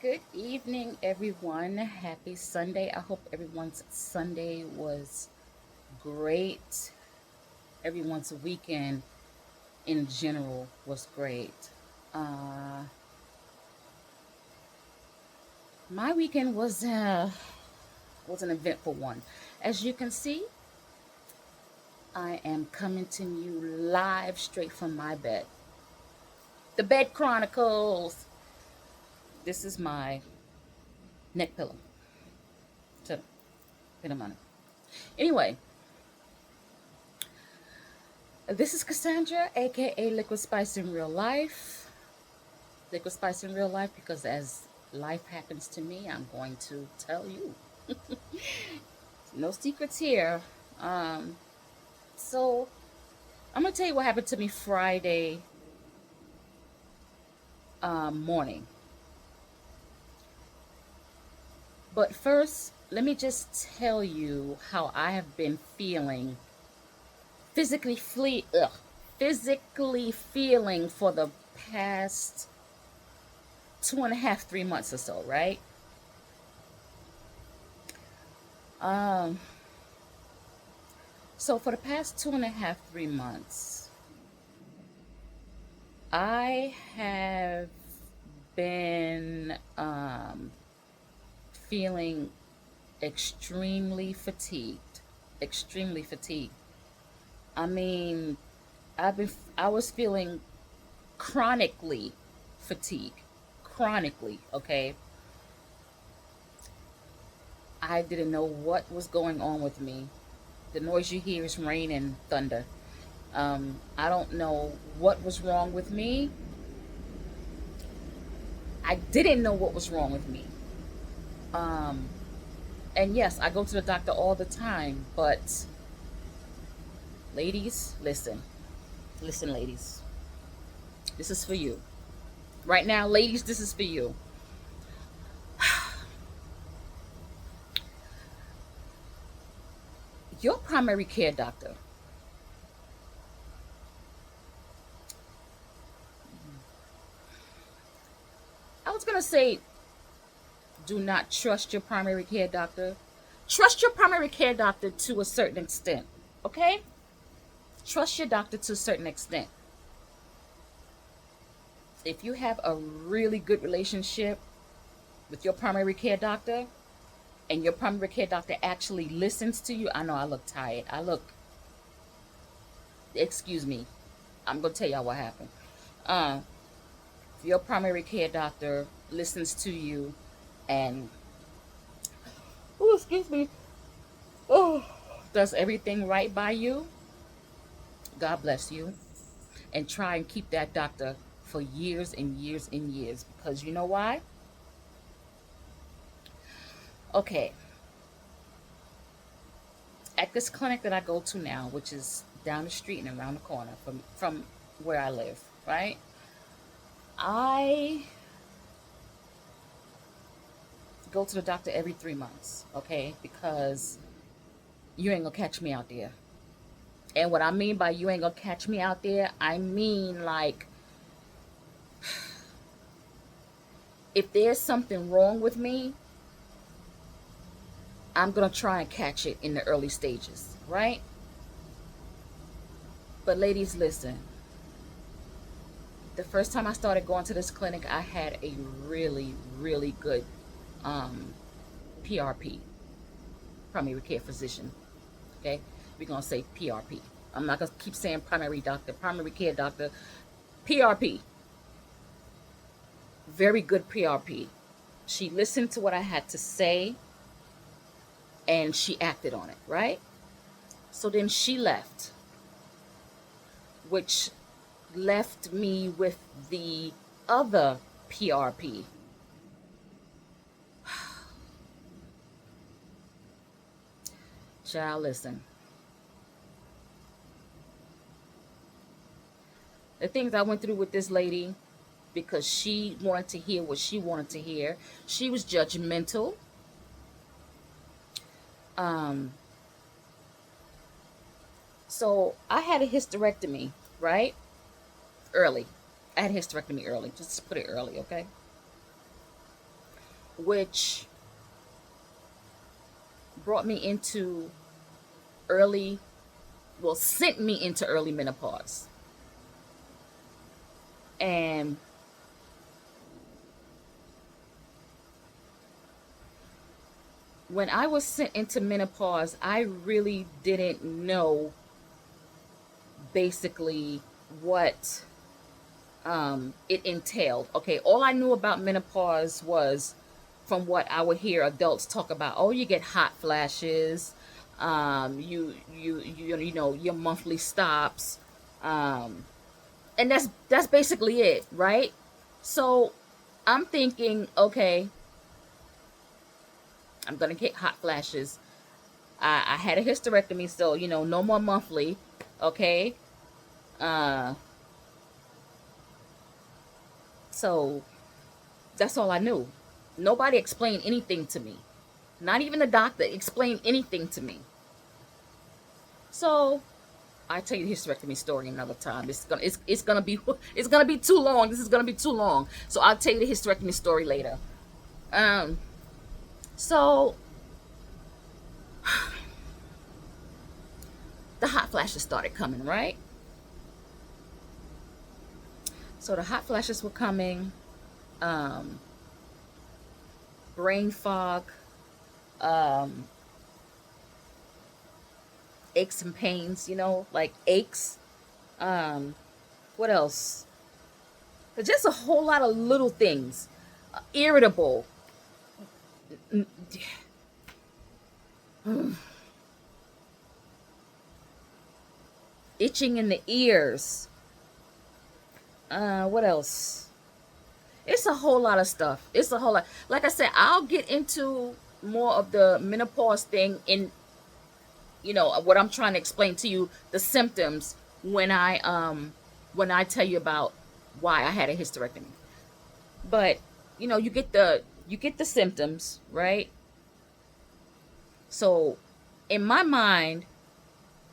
Good evening, everyone. Happy Sunday. I hope everyone's Sunday was great. Everyone's weekend in general was great. Uh, my weekend was an eventful one. As you can see, I am coming to you live straight from my bed. The Bed Chronicles. This is my neck pillow. So, put them on it. Anyway, this is Cassandra, aka Liquid Spice in Real Life. Liquid Spice in Real Life because as life happens to me, I'm going to tell you. No secrets here. Um, so I'm gonna tell you what happened to me Friday morning. But first, let me just tell you how I have been feeling physically physically feeling for the past 2.5, 3 months or so, right? Um, so for the past 2.5, 3 months, I have been feeling extremely fatigued. Extremely fatigued. I mean, I was feeling chronically fatigued. Chronically, okay? I didn't know what was going on with me. The noise you hear is rain and thunder. I don't know what was wrong with me. I didn't know what was wrong with me. Um, and yes, I go to the doctor all the time, but ladies, listen. Listen, ladies. This is for you. Right now, ladies, this is for you. Your primary care doctor, I was going to say, do not trust your primary care doctor. Trust your primary care doctor to a certain extent, okay? Trust your doctor to a certain extent. If you have a really good relationship with your primary care doctor and your primary care doctor actually listens to you, I know I look tired. Excuse me, I'm going to tell y'all what happened. Uh, if your primary care doctor listens to you and, oh, excuse me, oh, does everything right by you, God bless you. And try and keep that doctor for years and years and years. Because you know why? Okay, at this clinic that I go to now, which is down the street and around the corner from where I live, right? I go to the doctor every 3 months, okay? Because you ain't gonna catch me out there. And what I mean by you ain't gonna catch me out there, I mean like if there's something wrong with me, I'm gonna try and catch it in the early stages, right? But ladies, listen. The first time I started going to this clinic, I had a really, really good um, PRP, primary care physician. Okay, we're gonna say PRP. I'm not gonna keep saying primary doctor, primary care doctor, PRP. Very good PRP. She listened to what I had to say and she acted on it, right? So then she left, which left me with the other PRP. Child, listen. The things I went through with this lady because she wanted to hear what she wanted to hear. She was judgmental. Um, so I had a hysterectomy, right? Early. I had a hysterectomy early. Just put it early, okay? which brought me into early, well, sent me into early menopause. And when I was sent into menopause, I really didn't know basically what it entailed. Okay, all I knew about menopause was from what I would hear adults talk about. Oh, you get hot flashes. You know your monthly stops, and that's basically it, right? So I'm thinking, okay, I'm gonna get hot flashes. I had a hysterectomy, so no more monthly. Okay, uh, so that's all I knew. Nobody explained anything to me. Not even the doctor explained anything to me. So I tell you the hysterectomy story another time. It's gonna be it's gonna be too long. This is gonna be too long. So I'll tell you the hysterectomy story later. Um. So the hot flashes started coming, right? So the hot flashes were coming. Um. Brain fog. Um. Aches and pains. Like aches. Um. What else? Just a whole lot of little things. Irritable. Itching in the ears. What else? It's a whole lot of stuff. It's a whole lot. Like I said, I'll get into more of the menopause thing in what I'm trying to explain to you, the symptoms when I tell you about why I had a hysterectomy. But you get the symptoms, right? So in my mind,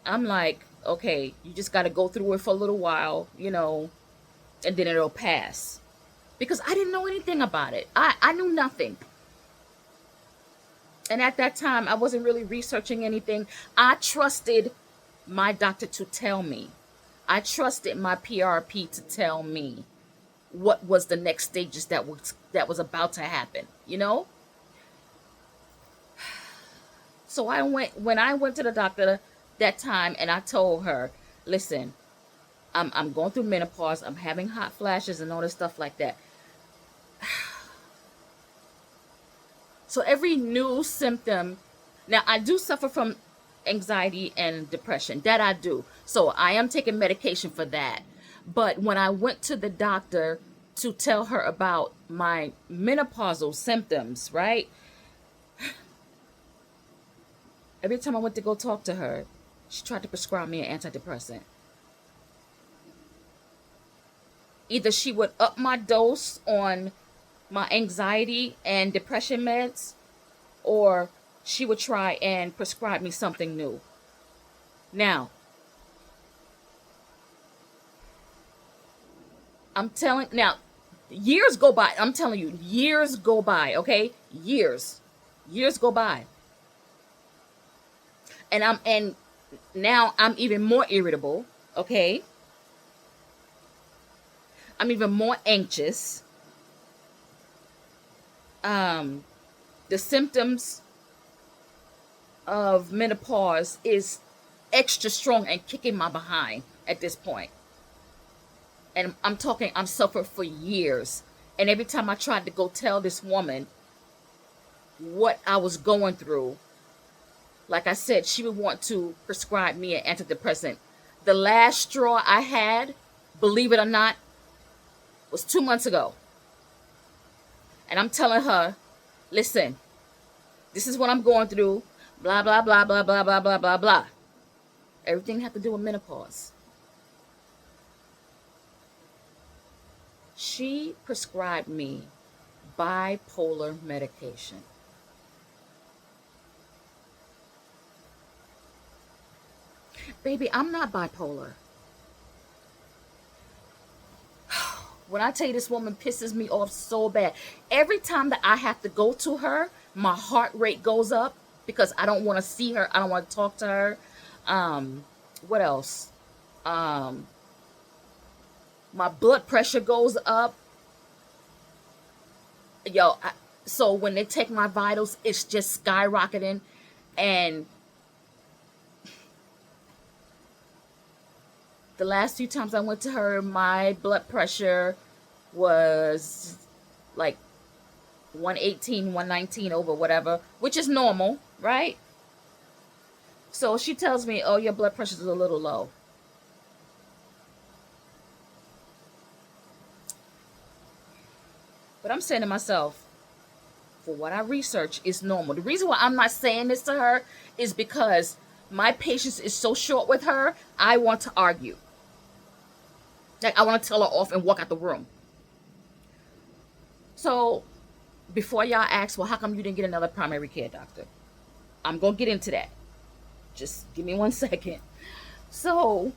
I'm like, okay, you just got to go through it for a little while, and then it'll pass. Because I didn't know anything about it. I knew nothing. And at that time, I wasn't really researching anything. I trusted my doctor to tell me. I trusted my PRP to tell me what was the next stages that was about to happen, So when I went to the doctor that time and I told her, listen, I'm going through menopause, I'm having hot flashes and all this stuff like that. So every new symptom, now I do suffer from anxiety and depression. That I do. So I am taking medication for that. But when I went to the doctor to tell her about my menopausal symptoms, right? Every time I went to go talk to her, she tried to prescribe me an antidepressant. Either she would up my dose on my anxiety and depression meds, or she would try and prescribe me something new. Now, years go by. I'm telling you, years go by, okay? Years go by. And now I'm even more irritable, okay? I'm even more anxious. The symptoms of menopause is extra strong and kicking my behind at this point. And I'm talking, I'm suffered for years. And every time I tried to go tell this woman what I was going through, like I said, she would want to prescribe me an antidepressant. The last straw I had, believe it or not, was 2 months ago. And I'm telling her, listen, this is what I'm going through, blah, blah, blah, blah, blah, blah, blah, blah, blah. Everything had to do with menopause. She prescribed me bipolar medication. Baby, I'm not bipolar. When I tell you, this woman pisses me off so bad. Every time that I have to go to her, my heart rate goes up because I don't want to see her. I don't want to talk to her. What else? Um, my blood pressure goes up. Yo, so when they take my vitals, it's just skyrocketing. And the last few times I went to her, my blood pressure was like 118, 119 over whatever, which is normal, right? So she tells me, oh, your blood pressure is a little low. But I'm saying to myself, for what I research, is normal. The reason why I'm not saying this to her is because my patience is so short with her, I want to argue. Like, I want to tell her off and walk out the room. So, before y'all ask, well, how come you didn't get another primary care doctor? I'm going to get into that. Just give me 1 second. So,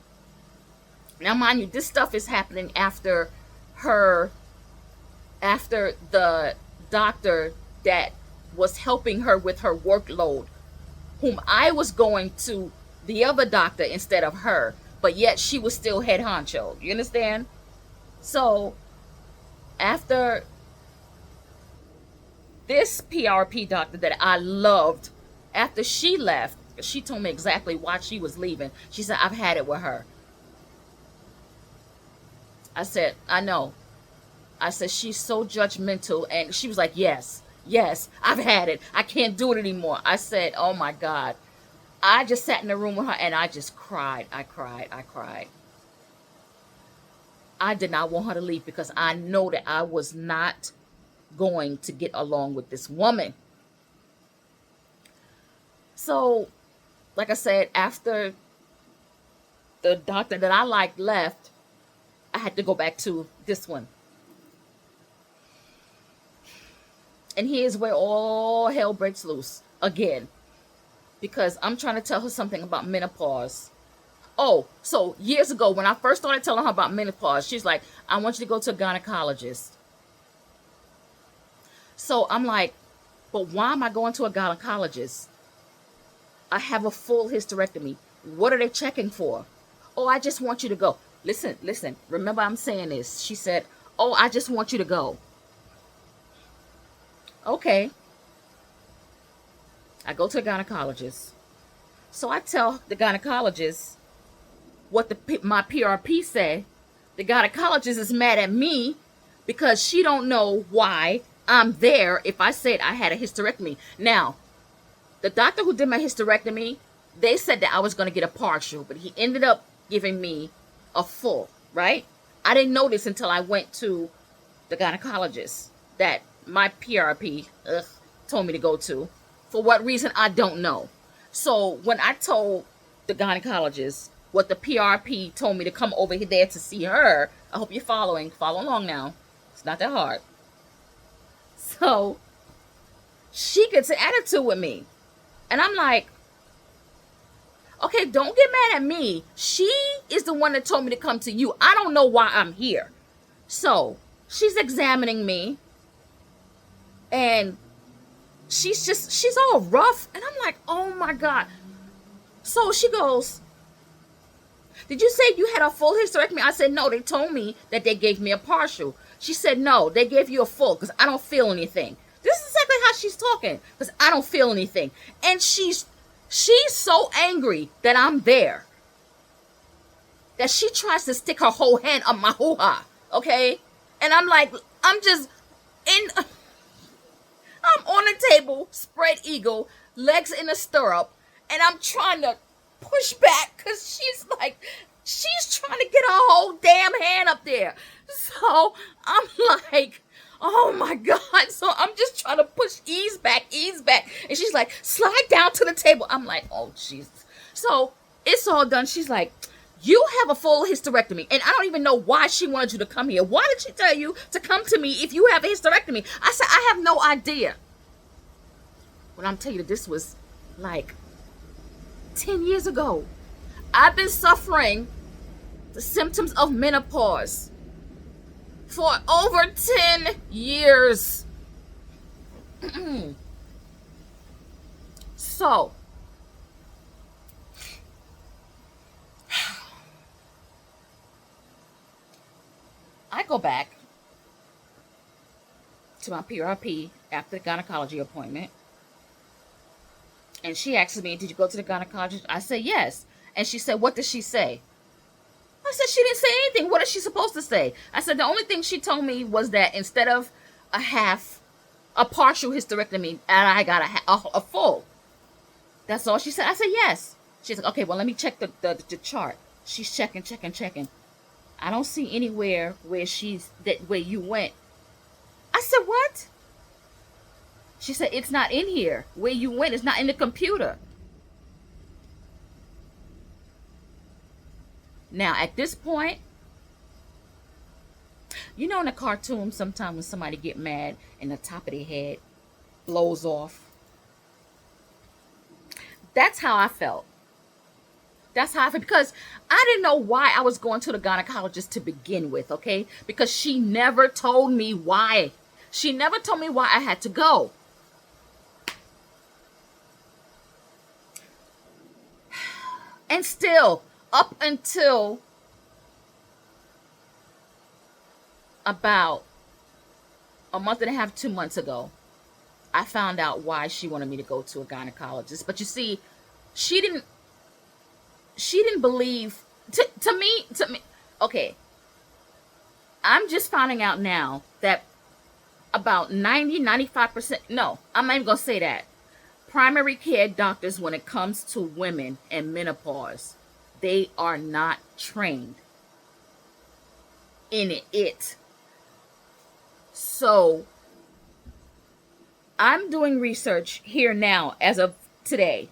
now mind you, this stuff is happening after the doctor that was helping her with her workload, whom I was going to the other doctor instead of her, but yet she was still head honcho. You understand? So, after this PRP doctor that I loved, after she left, she told me exactly why she was leaving. She said, I've had it with her. I said, I know. I said, she's so judgmental. And she was like, yes, I've had it. I can't do it anymore. I said, oh my God. I just sat in the room with her and I just cried. I cried. I did not want her to leave because I know that I was not going to get along with this woman. So, like I said, after the doctor that I liked left, I had to go back to this one. And here's where all hell breaks loose again. Because I'm trying to tell her something about menopause. Oh, so years ago, when I first started telling her about menopause, she's like, I want you to go to a gynecologist. So I'm like, but why am I going to a gynecologist? I have a full hysterectomy. What are they checking for? Oh, I just want you to go. Listen. Remember, I'm saying this. She said, oh, I just want you to go. Okay. I go to a gynecologist. So I tell the gynecologist what my PRP say. The gynecologist is mad at me because she don't know why I'm there if I said I had a hysterectomy. Now, the doctor who did my hysterectomy, they said that I was going to get a partial, but he ended up giving me a full, right? I didn't know this until I went to the gynecologist that my PRP told me to go to. For what reason, I don't know. So when I told the gynecologist what the PRP told me to come over there to see her, I hope you're following. Follow along now. It's not that hard. So she gets an attitude with me. And I'm like, okay, don't get mad at me. She is the one that told me to come to you. I don't know why I'm here. So she's examining me. And she's all rough. And I'm like, oh my God. So she goes, did you say you had a full hysterectomy? I said, no, they told me that they gave me a partial. She said, no, they gave you a full because I don't feel anything. This is exactly how she's talking because I don't feel anything. And she's so angry that I'm there that she tries to stick her whole hand up my hoo-ha. Okay? And I'm like, I'm on the table, spread eagle, legs in a stirrup, and I'm trying to push back because she's trying to get her whole damn hand up there. So I'm like, oh my God. So I'm just trying to ease back. And she's like, slide down to the table. I'm like, oh Jesus. So it's all done. She's like, you have a full hysterectomy. And I don't even know why she wanted you to come here. Why did she tell you to come to me if you have a hysterectomy? I said, I have no idea. But I'm telling you, this was like 10 years ago. I've been suffering the symptoms of menopause for over 10 years. So, I go back to my PRP after the gynecology appointment. And she asked me, "Did you go to the gynecologist?" I said, "Yes." And she said, "What did she say?" I said, "She didn't say anything. What is she supposed to say?" I said, "The only thing she told me was that instead of a partial hysterectomy, and I got a full. That's all she said." I said, "Yes." She's like, "Okay, well, let me check the chart." She's checking. I don't see anywhere where you went. I said, "What?" She said, "It's not in here. Where you went is not in the computer." Now, at this point, you know in a cartoon, sometimes when somebody get mad and the top of their head blows off. That's how I felt. That's how I felt because I didn't know why I was going to the gynecologist to begin with, okay? Because she never told me why. She never told me why I had to go. And still, up until about a month and a half, 2 months ago, I found out why she wanted me to go to a gynecologist. But you see, she didn't believe to me. Okay, I'm just finding out now that about 95%, no, I'm not even gonna say that, primary care doctors, when it comes to women and menopause, they are not trained in it. So I'm doing research here now as of today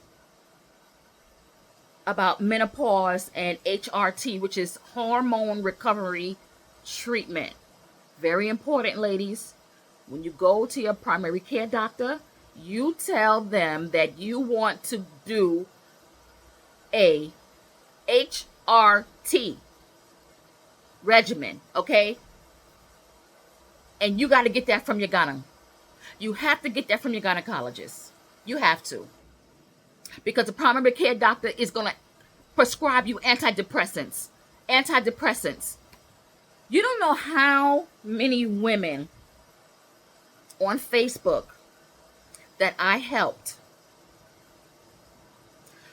about menopause and HRT, which is hormone recovery treatment. Very important, ladies. When you go to your primary care doctor, you tell them that you want to do a HRT regimen, okay? And you got to get that from your gynecologist. You have to get that from your gynecologist. You have to. Because the primary care doctor is going to prescribe you antidepressants. You don't know how many women on Facebook that I helped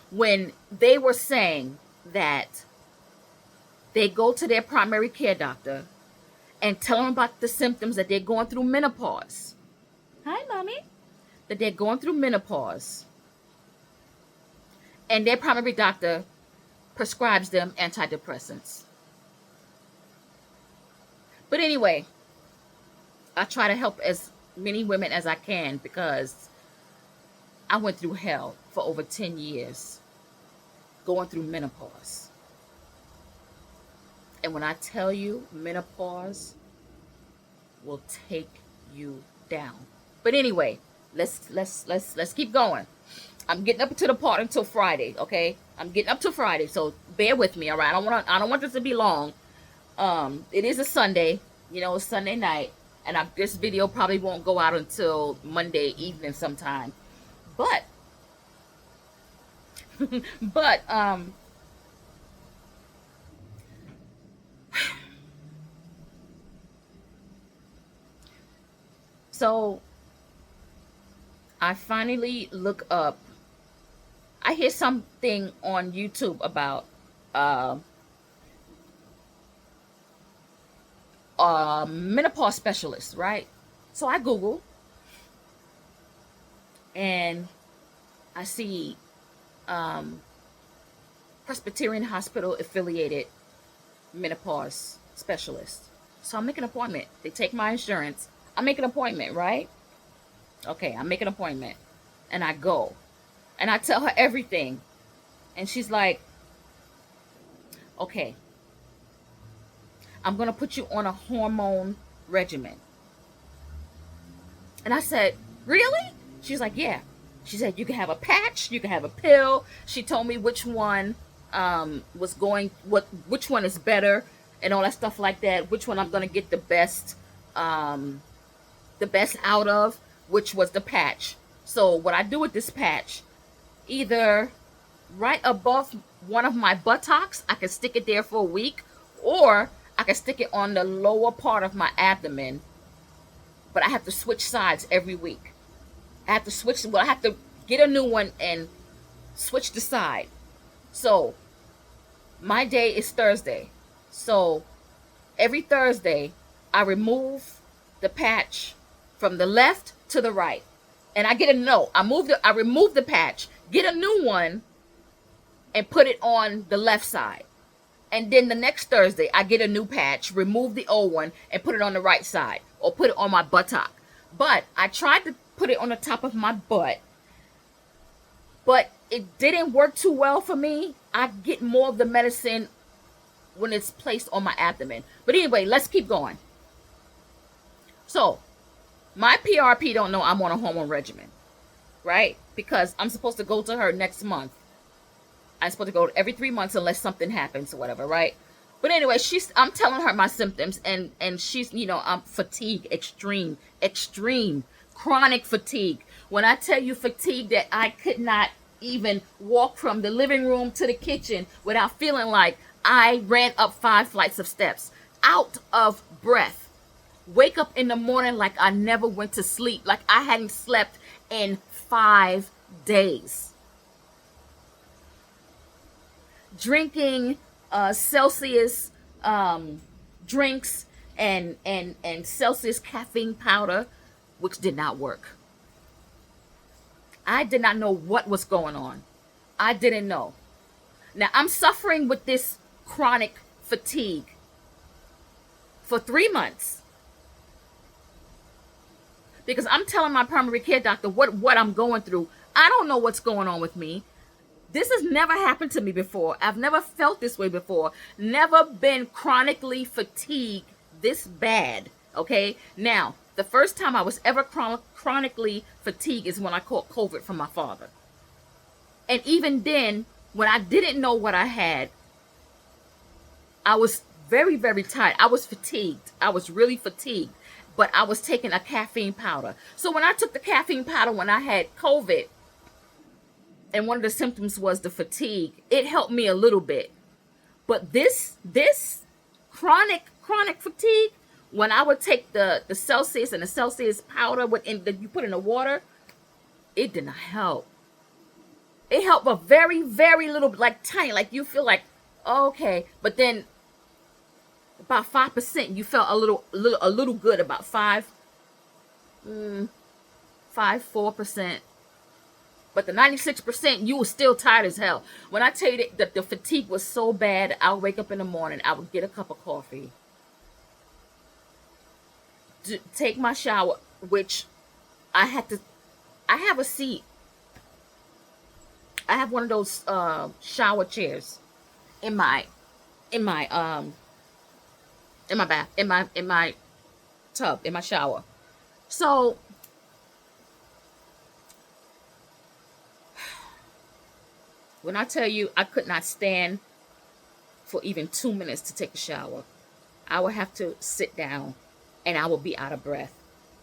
when they were saying that they go to their primary care doctor and tell them about the symptoms that they're going through menopause. Hi, mommy. That they're going through menopause. And their primary doctor prescribes them antidepressants. But anyway, I try to help as many women as I can because I went through hell for over 10 years going through menopause. And when I tell you, menopause will take you down. But anyway, let's keep going. I'm getting up to the part until Friday, okay? I'm getting up to Friday, so bear with me, all right? I don't want this to be long. It is a Sunday, it's Sunday night, and this video probably won't go out until Monday evening sometime. But so I finally look up. I hear something on YouTube about menopause specialist, right? So I Google and I see Presbyterian Hospital affiliated menopause specialist. So I make an appointment. They take my insurance. I make an appointment, right? Okay, I make an appointment and I go and I tell her everything. And she's like, "Okay, I'm going to put you on a hormone regimen." And I said, "Really?" She's like, "Yeah." She said, "You can have a patch, you can have a pill." She told me which one which one is better and all that stuff like that, which one I'm gonna get the best out of, which was the patch. So what I do with this patch, either right above one of my buttocks, I can stick it there for a week, or I can stick it on the lower part of my abdomen, but I have to switch sides every week. I have to get a new one and switch the side. So my day is Thursday. So every Thursday, I remove the patch from the left to the right. And I get a no. I remove the patch, get a new one, and put it on the left side. And then the next Thursday, I get a new patch, remove the old one, and put it on the right side, or put it on my buttock. But I tried to put it on the top of my butt, but it didn't work too well for me. I get more of the medicine when it's placed on my abdomen. But anyway, let's keep going. So, my PRP don't know I'm on a hormone regimen, right? Because I'm supposed to go to her next month. I'm supposed to go every 3 months unless something happens or whatever, right? But anyway, I'm telling her my symptoms, and she's, I'm fatigue, extreme, chronic fatigue. When I tell you fatigue, that I could not even walk from the living room to the kitchen without feeling like I ran up 5 flights of steps, out of breath. Wake up in the morning like I never went to sleep, like I hadn't slept in 5 days. Drinking Celsius drinks and Celsius caffeine powder, which did not work. I did not know what was going on. I didn't know. Now, I'm suffering with this chronic fatigue for 3 months. Because I'm telling my primary care doctor what I'm going through. I don't know what's going on with me. This has never happened to me before. I've never felt this way before. Never been chronically fatigued this bad. Okay? Now, the first time I was ever chronically fatigued is when I caught COVID from my father. And even then, when I didn't know what I had, I was very, very tired. I was fatigued. I was really fatigued. But I was taking a caffeine powder. So when I took the caffeine powder when I had COVID, and one of the symptoms was the fatigue, it helped me a little bit. But this chronic fatigue, when I would take the Celsius and the Celsius powder that you put in the water, it did not help. It helped a very, very little, like tiny, like you feel like, oh, okay. But then about 5%, you felt a little good, about 4%. But the 96%, you were still tired as hell. When I tell you that the fatigue was so bad, I would wake up in the morning, I would get a cup of coffee, take my shower, which I have a seat. I have one of those shower chairs in my bath, in my tub, in my shower. So when I tell you I could not stand for even 2 minutes to take a shower, I would have to sit down and I would be out of breath.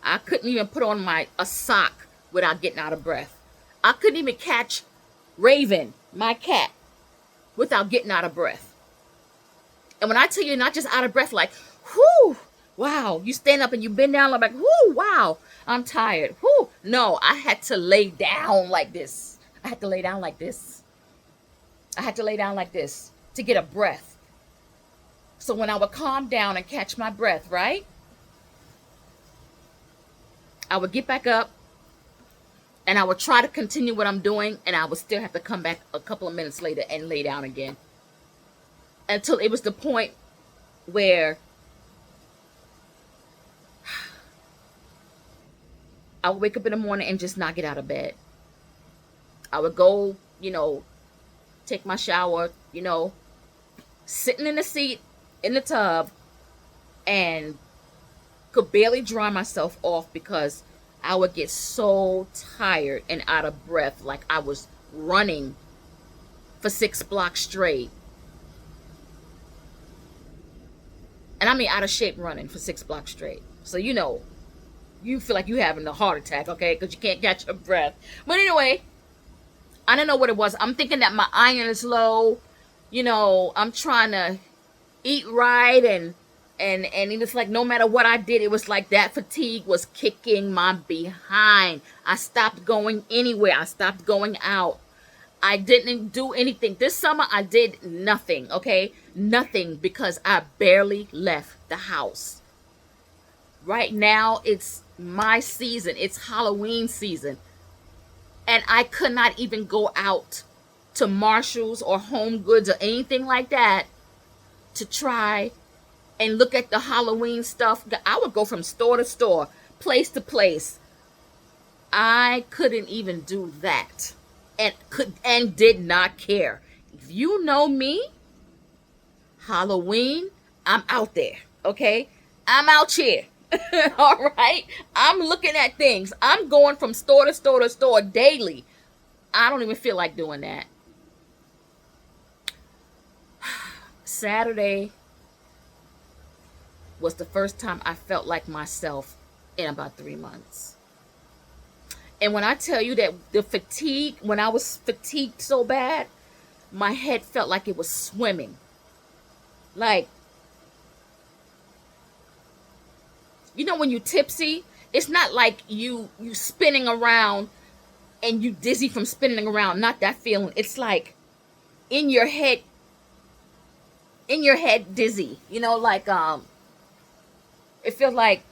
I couldn't even put on a sock without getting out of breath. I couldn't even catch Raven, my cat, without getting out of breath. And when I tell you, not just out of breath, like, whoo, wow, you stand up and you bend down like, whoo, wow, I'm tired. Whoo. No, I had to lay down like this. I had to lay down like this to get a breath. So when I would calm down and catch my breath, right? I would get back up and I would try to continue what I'm doing, and I would still have to come back a couple of minutes later and lay down again. Until it was the point where I would wake up in the morning and just not get out of bed. I would go, take my shower, sitting in the seat in the tub, and could barely dry myself off because I would get so tired and out of breath, like I was running for 6 blocks straight. And I mean out of shape running for 6 blocks straight. So you feel like you having a heart attack, okay? Because you can't catch your breath. But anyway, I don't know what it was. I'm thinking that my iron is low. I'm trying to eat right, and it was like no matter what I did, it was like that fatigue was kicking my behind. I stopped going anywhere. I stopped going out. I didn't do anything. This summer I did nothing, okay? Nothing, because I barely left the house. Right now it's my season. It's Halloween season. And I could not even go out to Marshall's or Home Goods or anything like that to try and look at the Halloween stuff. I would go from store to store, place to place. I couldn't even do that, and did not care. If you know me, Halloween, I'm out there, okay? I'm out here. All right? I'm looking at things. I'm going from store to store to store daily. I don't even feel like doing that. Saturday was the first time I felt like myself in about 3 months. And when I tell you that the fatigue, when I was fatigued so bad, my head felt like it was swimming. Like, when you tipsy, it's not like you spinning around and you dizzy from spinning around. Not that feeling. It's like in your head dizzy. Like it feels like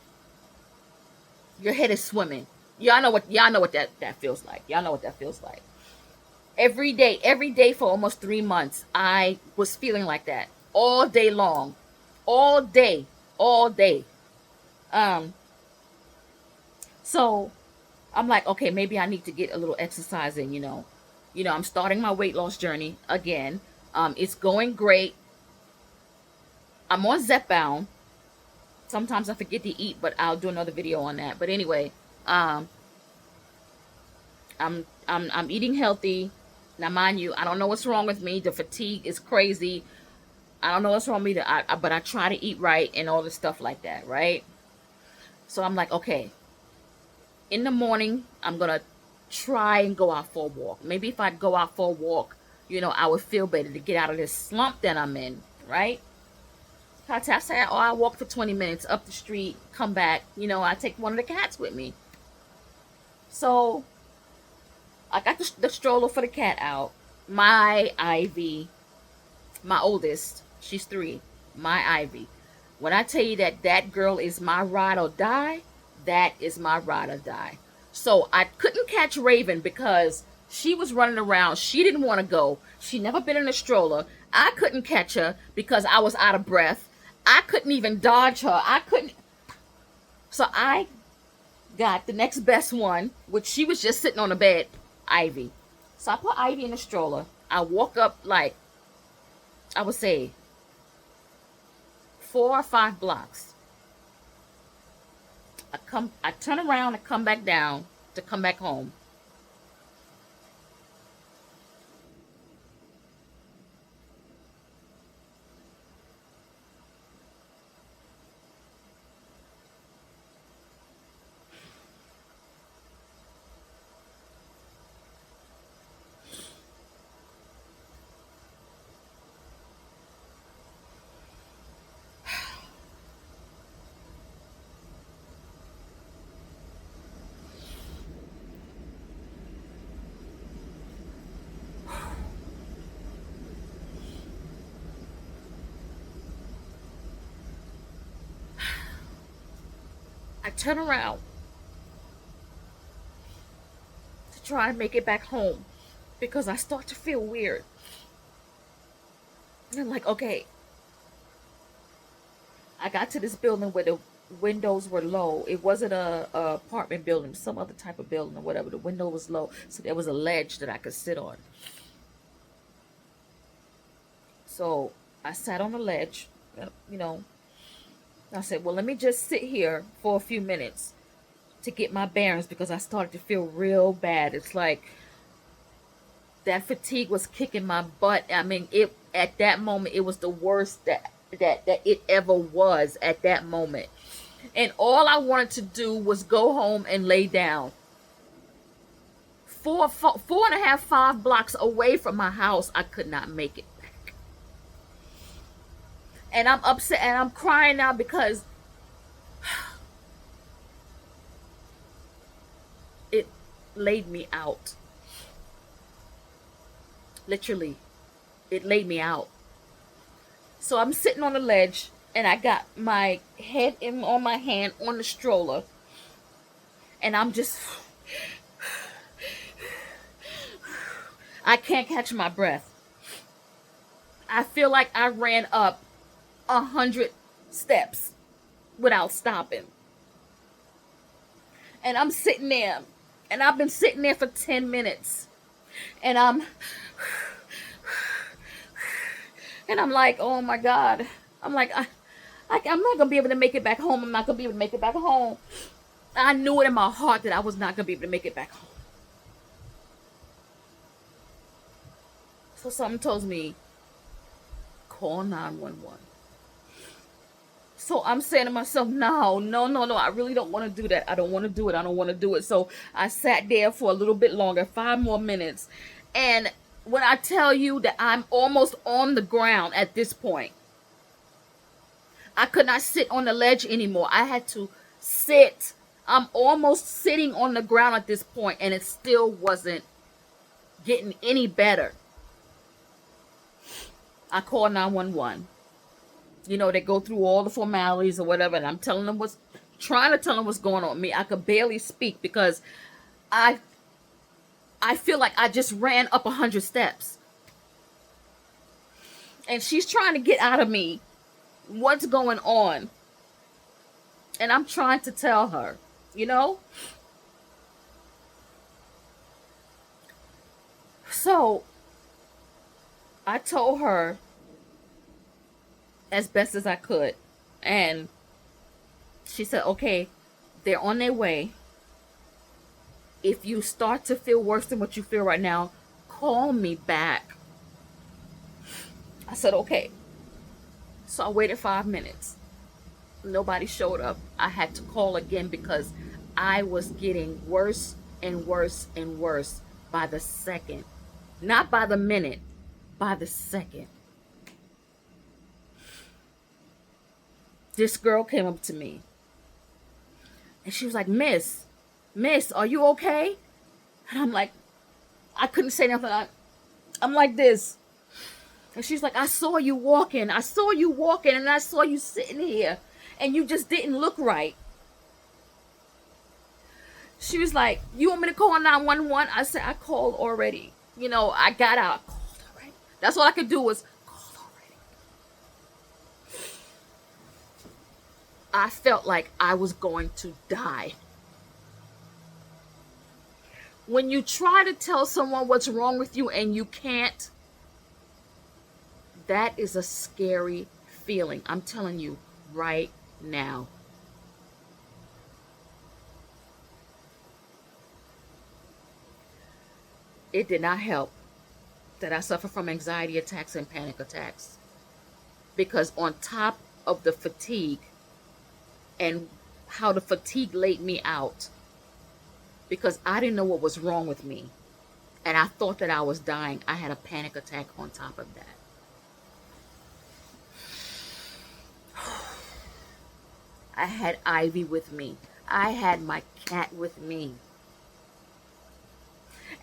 your head is swimming. Y'all know what that feels like. Y'all know what that feels like. Every day for almost 3 months, I was feeling like that all day long, all day. So I'm like, okay, maybe I need to get a little exercise in. I'm starting my weight loss journey again. It's going great. I'm on Zepbound. Sometimes I forget to eat, but I'll do another video on that. But anyway, I'm eating healthy. Now, mind you, I don't know what's wrong with me. The fatigue is crazy. I don't know what's wrong with me, but I try to eat right and all this stuff like that, right? So I'm like, okay, in the morning, I'm going to try and go out for a walk. Maybe if I go out for a walk, I would feel better to get out of this slump that I'm in, right? I said, I walk for 20 minutes up the street, come back. I take one of the cats with me. So I got the stroller for the cat out. My Ivy, my oldest, she's 3. My Ivy. When I tell you that girl is my ride or die, that is my ride or die. So I couldn't catch Raven because she was running around. She didn't want to go. She never been in a stroller. I couldn't catch her because I was out of breath. I couldn't even dodge her. So I got the next best one, which she was just sitting on the bed, Ivy. So I put Ivy in the stroller. I walk up like, I would say, 4 or 5 blocks. I turn around and come back down to come back home. I turn around to try and make it back home because I start to feel weird. And I'm like, okay. I got to this building where the windows were low. It wasn't a apartment building, some other type of building or whatever. The window was low, so there was a ledge that I could sit on. So I sat on the ledge, I said, well, let me just sit here for a few minutes to get my bearings because I started to feel real bad. It's like that fatigue was kicking my butt. I mean, at that moment, it was the worst that that it ever was at that moment. And all I wanted to do was go home and lay down. Four and a half, 5 blocks away from my house, I could not make it back. And I'm upset and I'm crying now because it laid me out. Literally, it laid me out. So I'm sitting on the ledge and I got my head on my hand on the stroller, and I'm just, I can't catch my breath. I feel like I ran up 100 steps without stopping. And I'm sitting there, and I've been sitting there for 10 minutes. And I'm like, oh my God. I'm like, I'm not going to be able to make it back home. I'm not going to be able to make it back home. I knew it in my heart that I was not going to be able to make it back home. So something tells me, call 911. So I'm saying to myself, no, I really don't want to do that. I don't want to do it. So I sat there for a little bit longer, 5 more minutes. And when I tell you that I'm almost on the ground at this point, I could not sit on the ledge anymore. I had to sit. I'm almost sitting on the ground at this point, and it still wasn't getting any better. I called 911. They go through all the formalities or whatever, and I'm trying to tell them what's going on with me. I could barely speak because I feel like I just ran up 100 steps. And she's trying to get out of me what's going on. And I'm trying to tell her, So I told her as best as I could. And she said, okay, they're on their way. If you start to feel worse than what you feel right now, call me back. I said, okay. So I waited 5 minutes. Nobody showed up. I had to call again because I was getting worse and worse and worse by the second. Not by the minute, by the second. This girl came up to me. And she was like, Miss, are you okay? And I'm like, I couldn't say nothing. I'm like this. And she's like, I saw you walking, and I saw you sitting here, and you just didn't look right. She was like, you want me to call 911? I said, I called already. I got out. I called already. That's all I could do was call already. I felt like I was going to die. When you try to tell someone what's wrong with you and you can't, that is a scary feeling. I'm telling you right now. It did not help that I suffer from anxiety attacks and panic attacks. Because on top of the fatigue and how the fatigue laid me out, because I didn't know what was wrong with me, and I thought that I was dying, I had a panic attack on top of that. I had Ivy with me. I had my cat with me.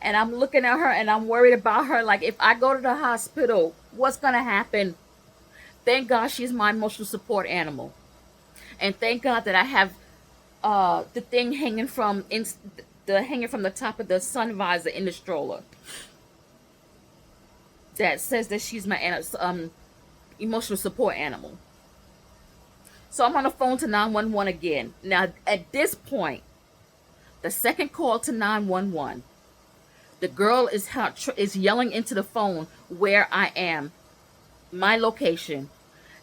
And I'm looking at her and I'm worried about her. Like, if I go to the hospital, what's going to happen? Thank God she's my emotional support animal. And thank God that I have the thing hanging from the top of the sun visor in the stroller that says that she's my emotional support animal. So I'm on the phone to 911 again. Now, at this point, the second call to 911, the girl is yelling into the phone where I am, my location,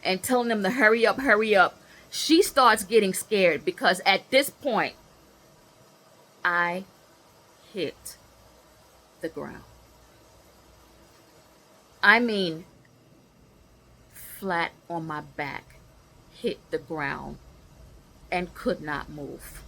and telling them to hurry up, hurry up. She starts getting scared because at this point, I hit the ground. I mean, flat on my back, hit the ground, and could not move.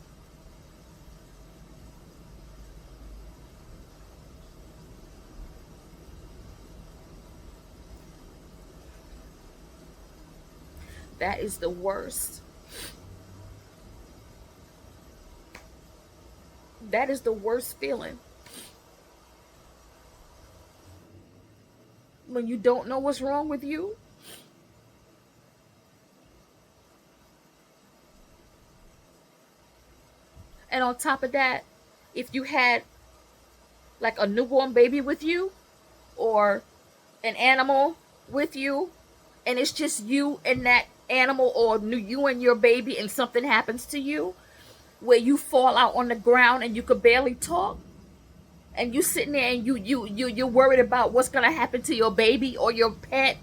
That is the worst. That is the worst feeling. When you don't know what's wrong with you. And on top of that, if you had like a newborn baby with you or an animal with you, and it's just you and that animal, or you and your baby, and something happens to you where you fall out on the ground and you could barely talk, and you sitting there and you're worried about what's gonna happen to your baby or your pet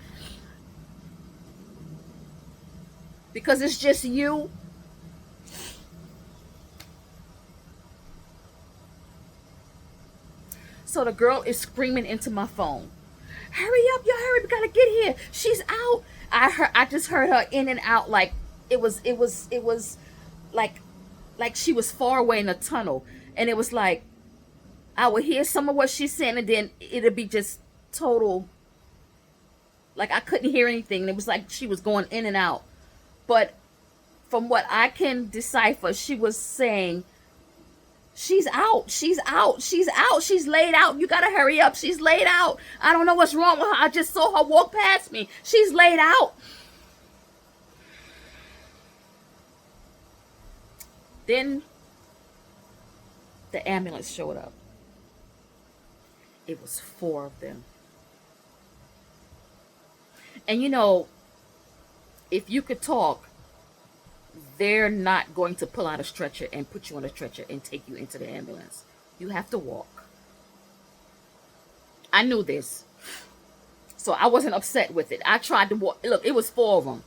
because it's just you. So the girl is screaming into my phone, "Hurry up, yo, hurry, we gotta get here. She's out." I just heard her in and out like it was like she was far away in a tunnel. And it was like I would hear some of what she's saying, and then it'd be just total, like I couldn't hear anything. It was like she was going in and out. But from what I can decipher, she was saying, "She's out. She's out. She's out. She's laid out. You gotta hurry up. She's laid out. I don't know what's wrong with her. I just saw her walk past me. She's laid out." Then the ambulance showed up. It was 4 of them. And if you could talk, they're not going to pull out a stretcher and put you on a stretcher and take you into the ambulance. You have to walk. I knew this. So I wasn't upset with it. I tried to walk. Look, it was 4 of them.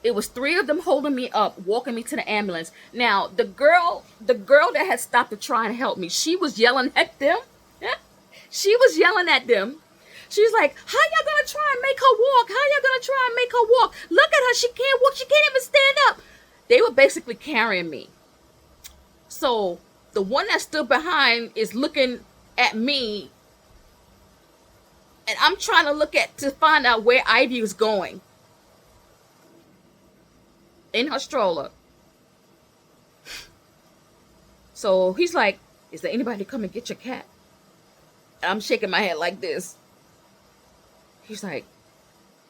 It was 3 of them holding me up, walking me to the ambulance. Now, the girl that had stopped to try and help me, she was yelling at them. She was yelling at them. She's like, "How y'all gonna try and make her walk? How y'all gonna try and make her walk? Look at her. She can't walk. She can't even stand up." They were basically carrying me. So the one that stood behind is looking at me, and I'm trying to look to find out where Ivy was going in her stroller. So he's like, "Is there anybody to come and get your cat?" And I'm shaking my head like this. He's like,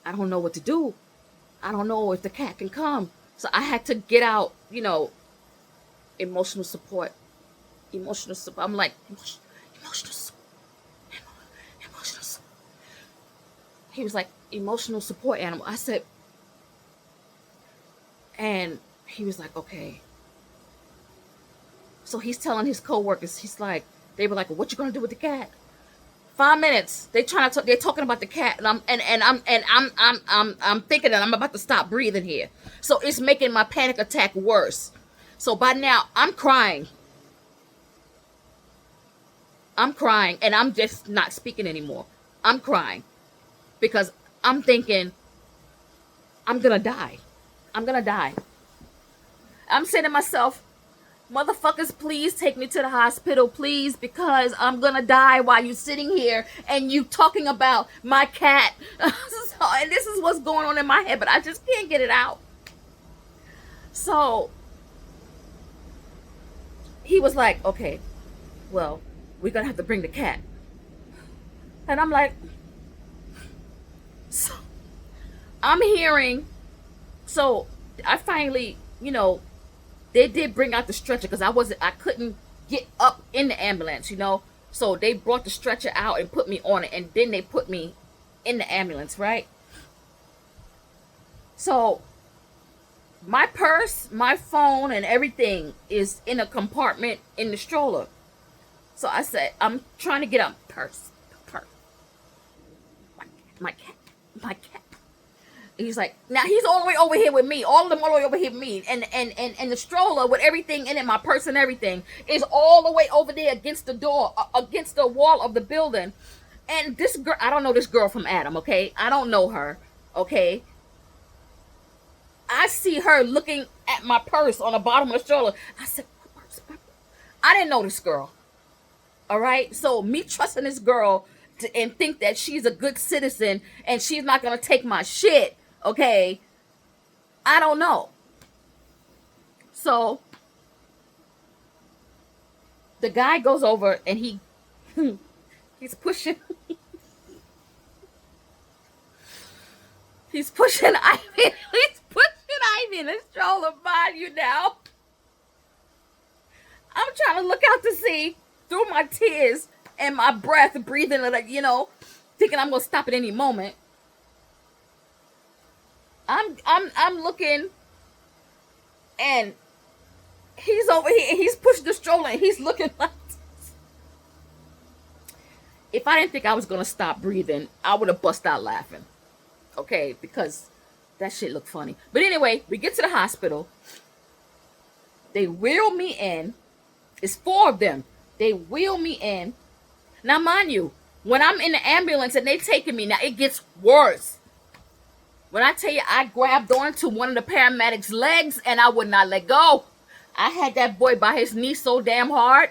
"I don't know what to do. I don't know if the cat can come." So I had to get out, emotional support. Emotional support. I'm like, emotional support. Emotional support. He was like, "Emotional support animal." I said, and he was like, "Okay." So he's telling his coworkers, they were like, "What you gonna do with the cat?" 5 minutes. They're talking about the cat, and I'm thinking that I'm about to stop breathing here. So it's making my panic attack worse. So by now I'm crying. And I'm just not speaking anymore. I'm crying because I'm thinking I'm gonna die. I'm gonna die. I'm saying to myself, "Motherfuckers, please take me to the hospital, please, because I'm gonna die while you sitting here and you talking about my cat." And this is what's going on in my head, but I just can't get it out. So he was like, "Okay, well, we're gonna have to bring the cat." And I'm like, so I'm hearing, so I finally, they did bring out the stretcher because I couldn't get up in the ambulance, So they brought the stretcher out and put me on it, and then they put me in the ambulance, right? So my purse, my phone, and everything is in a compartment in the stroller. So I said, I'm trying to get up. Purse. My cat. He's like, now he's all the way over here with me. All of them all the way over here with me. And the stroller with everything in it, my purse and everything, is all the way over there against the door, against the wall of the building. And this girl, I don't know this girl from Adam, okay? I don't know her, okay? I see her looking at my purse on the bottom of the stroller. I said, my purse, my purse. I didn't know this girl. All right. So me trusting this girl and think that she's a good citizen and she's not going to take my shit. Okay. I don't know. So the guy goes over and he's pushing he's pushing Ivy. He's pushing Ivy in the stroller. Mind you now, I'm trying to look out to see through my tears and my breath, breathing like, thinking I'm gonna stop at any moment. I'm looking, and he's over here. He's pushing the stroller, and he's looking like this. If I didn't think I was gonna stop breathing, I would have bust out laughing. Okay, because that shit looked funny. But anyway, we get to the hospital. They wheel me in. It's 4 of them. They wheel me in. Now, mind you, when I'm in the ambulance and they taking me, now it gets worse. When I tell you, I grabbed onto one of the paramedics' legs and I would not let go. I had that boy by his knee so damn hard.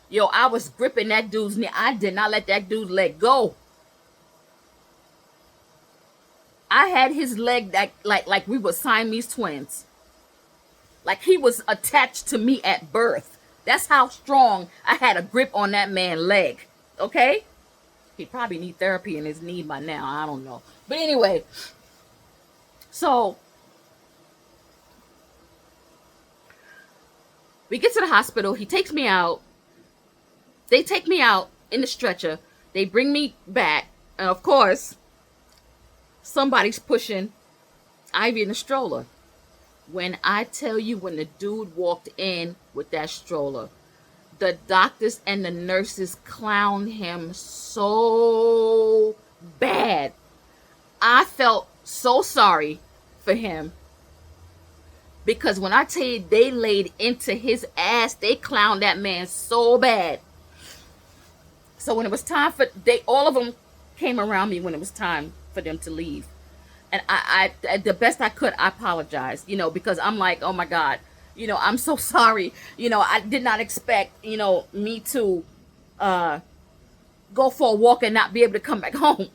Yo, I was gripping that dude's knee. I did not let that dude let go. I had his leg that like we were Siamese twins. Like he was attached to me at birth. That's how strong I had a grip on that man's leg. Okay? He probably need therapy in his knee by now. I don't know. But anyway, so we get to the hospital. He takes me out. They take me out in the stretcher. They bring me back. And of course, somebody's pushing Ivy in the stroller. When I tell you, when the dude walked in with that stroller, the doctors and the nurses clowned him so bad. I felt so sorry for him. Because when I tell you they laid into his ass, they clowned that man so bad. So when it was time for, all of them came around me when it was time for them to leave. And I the best I could, I apologized, because I'm like, oh my God, I'm so sorry. I did not expect, me to go for a walk and not be able to come back home.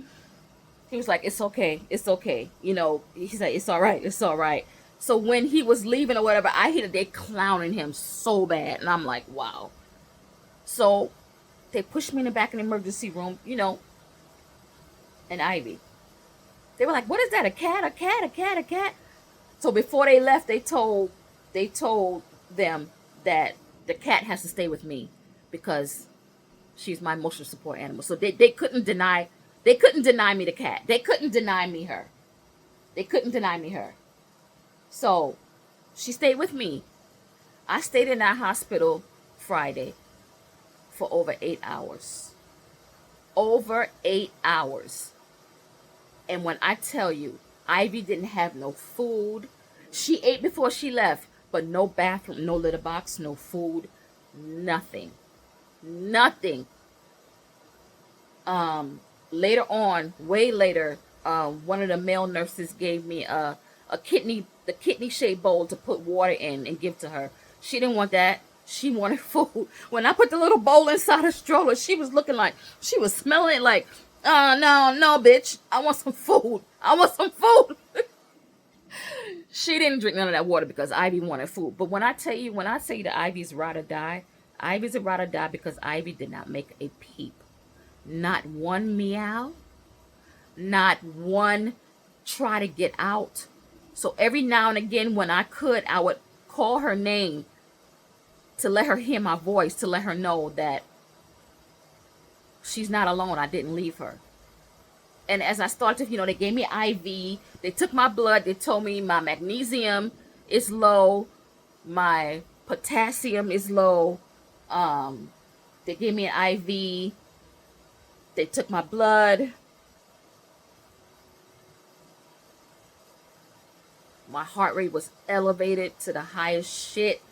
He was like, it's okay. It's okay. He said, it's all right. It's all right. So when he was leaving or whatever, I hear that they clowning him so bad. And I'm like, wow. So they pushed me in the back of the emergency room, and Ivy. They were like, what is that? A cat, a cat, a cat, a cat? So before they left, they told them that the cat has to stay with me because she's my emotional support animal. So they couldn't deny me the cat. They couldn't deny me her. They couldn't deny me her. So she stayed with me. I stayed in that hospital Friday for over 8 hours. Over 8 hours. And when I tell you, Ivy didn't have no food. She ate before she left, but no bathroom, no litter box, no food, nothing. Nothing. Later on, way later, one of the male nurses gave me the kidney-shaped bowl to put water in and give to her. She didn't want that. She wanted food. When I put the little bowl inside her stroller, she was looking like, she was smelling it like, no, bitch. I want some food. I want some food. She didn't drink none of that water because Ivy wanted food. But when I say that Ivy's ride or die, Ivy's a ride or die because Ivy did not make a peep. Not one meow. Not one try to get out. So every now and again when I could, I would call her name to let her hear my voice, to let her know that she's not alone. I didn't leave her. And as I started to, they gave me IV. They took my blood. They told me my magnesium is low. My potassium is low. They gave me an IV. They took my blood. My heart rate was elevated to the highest shit.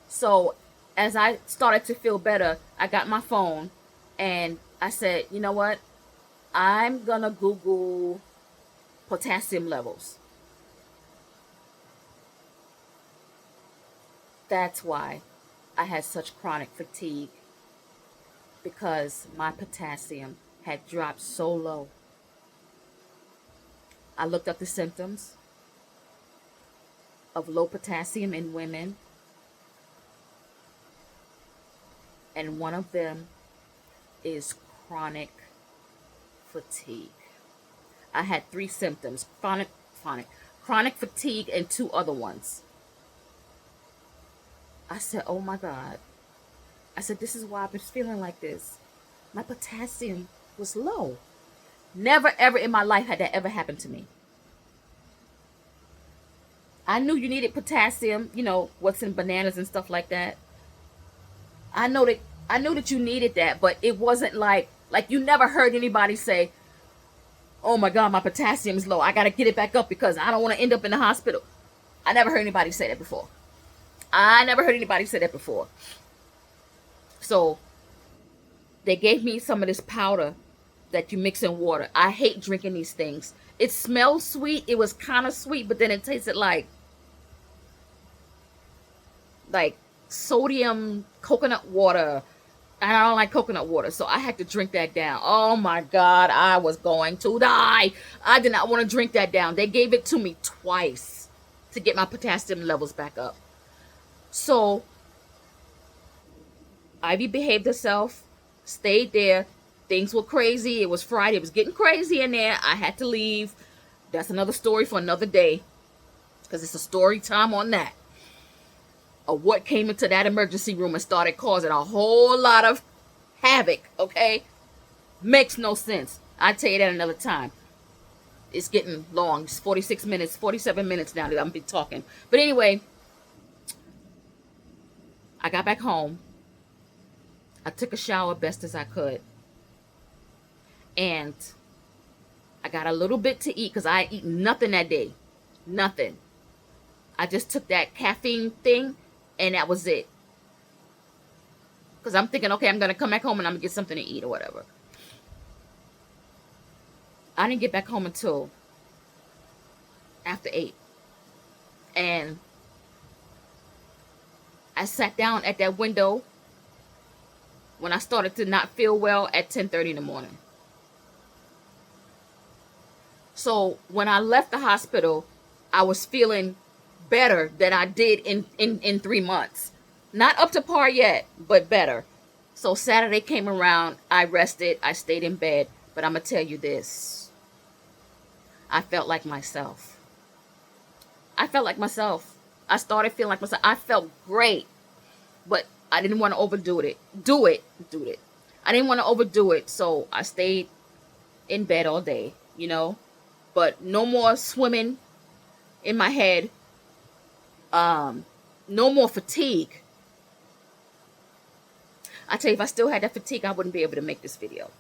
So as I started to feel better, I got my phone and I said, you know what? I'm gonna Google potassium levels. That's why I had such chronic fatigue, because my potassium had dropped so low. I looked up the symptoms of low potassium in women, and one of them is chronic fatigue. I had three symptoms: chronic fatigue, and two other ones. I said, oh my God. I said, this is why I've been feeling like this. My potassium was low. Never ever in my life had that ever happened to me. I knew you needed potassium, what's in bananas and stuff like that. I knew that you needed that, but it wasn't like you never heard anybody say, oh my God, my potassium is low. I got to get it back up because I don't want to end up in the hospital. I never heard anybody say that before. So they gave me some of this powder that you mix in water. I hate drinking these things. It smells sweet. It was kind of sweet, but then it tasted like sodium coconut water. And I don't like coconut water, so I had to drink that down. Oh my God, I was going to die. I did not want to drink that down. They gave it to me twice to get my potassium levels back up. So Ivy behaved herself, stayed there. Things were crazy. It was Friday. It was getting crazy in there. I had to leave. That's another story for another day, because it's a story time on that. Of what came into that emergency room and started causing a whole lot of havoc, okay? Makes no sense. I'll tell you that another time. It's getting long. It's 46 minutes, 47 minutes now that I'm be talking. But anyway, I got back home. I took a shower best as I could. And I got a little bit to eat because I had eaten nothing that day. Nothing. I just took that caffeine thing and that was it. Because I'm thinking, okay, I'm going to come back home and I'm going to get something to eat or whatever. I didn't get back home until after 8. And I sat down at that window when I started to not feel well at 10:30 in the morning. So when I left the hospital, I was feeling better than I did in 3 months. Not up to par yet, but better. So Saturday came around, I rested, I stayed in bed, but I'm going to tell you this. I felt like myself. I started feeling like myself. I felt great, but I didn't want to overdo it. Do it. I didn't want to overdo it, so I stayed in bed all day, But no more swimming in my head. No more fatigue. I tell you, if I still had that fatigue, I wouldn't be able to make this video.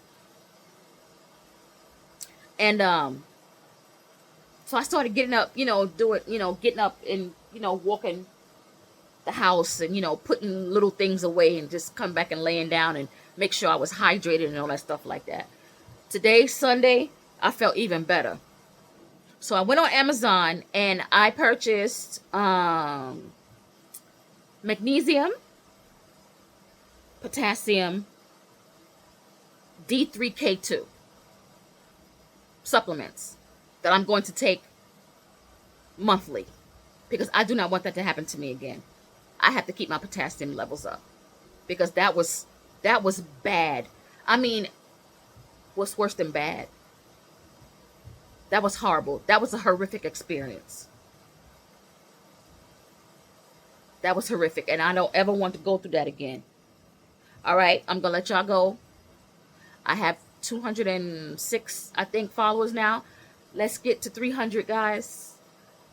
And so I started getting up, getting up and, walking the house and, putting little things away and just come back and laying down and make sure I was hydrated and all that stuff like that. Today, Sunday, I felt even better. So I went on Amazon and I purchased magnesium, potassium, D3K2 supplements that I'm going to take monthly, because I do not want that to happen to me again. I have to keep my potassium levels up, because that was bad. I mean, what's worse than bad? That was horrible. That was a horrific experience. That was horrific, and I don't ever want to go through that again. All right, I'm going to let y'all go. I have 206, I think, followers now. Let's get to 300, guys.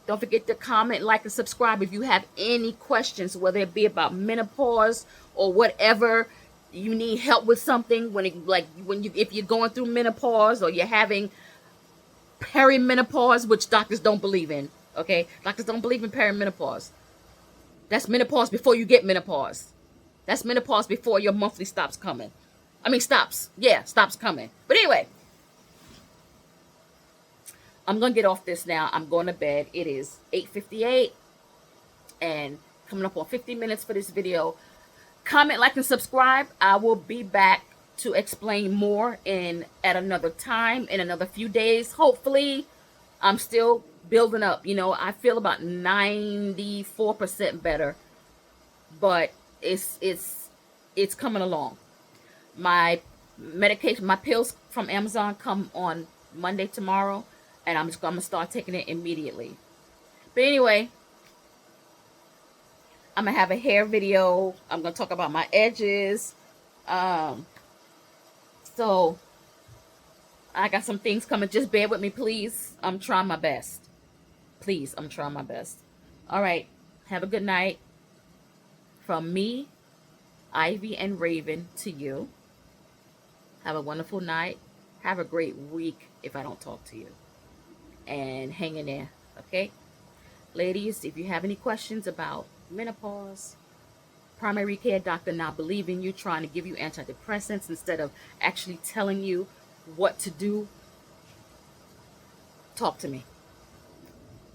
Don't forget to comment, like, and subscribe if you have any questions, whether it be about menopause or whatever. You need help with something if you're going through menopause, or you're having perimenopause, which doctors don't believe in. Okay, doctors don't believe in perimenopause. That's menopause before you get menopause. That's menopause before your monthly stops coming. Stops coming. But anyway, I'm gonna get off this now. I'm going to bed. It is 8:58 and coming up on 50 minutes for this video. Comment, like, and subscribe. I will be back to explain more at another time, in another few days. Hopefully, I'm still building up. You know, I feel about 94% better, but it's coming along. My medication, my pills from Amazon come on Monday tomorrow, and I'm gonna start taking it immediately. But anyway, I'm gonna have a hair video. I'm gonna talk about my edges. So I got some things coming. Just bear with me, please. I'm trying my best. Please, I'm trying my best. All right. Have a good night. From me, Ivy, and Raven to you. Have a wonderful night. Have a great week if I don't talk to you. And hang in there, okay? Ladies, if you have any questions about menopause, primary care doctor not believing you, trying to give you antidepressants instead of actually telling you what to do, talk to me.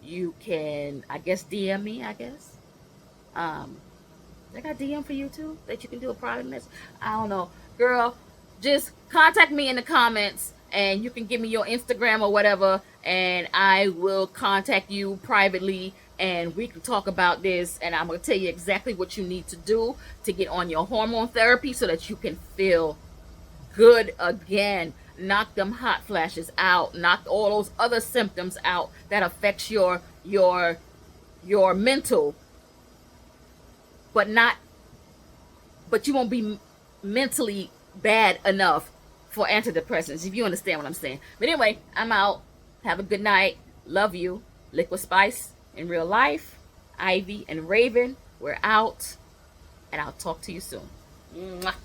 You can, I guess, DM me, I guess. I got DM for you too, that you can do a private message. I don't know. Girl, just contact me in the comments, and you can give me your Instagram or whatever, and I will contact you privately, and we can talk about this, and I'm going to tell you exactly what you need to do to get on your hormone therapy so that you can feel good again. Knock them hot flashes out. Knock all those other symptoms out that affects your mental, but you won't be mentally bad enough for antidepressants, if you understand what I'm saying. But anyway, I'm out. Have a good night. Love you. Liquid Spice in real life. Ivy and Raven, we're out. And I'll talk to you soon. Mwah.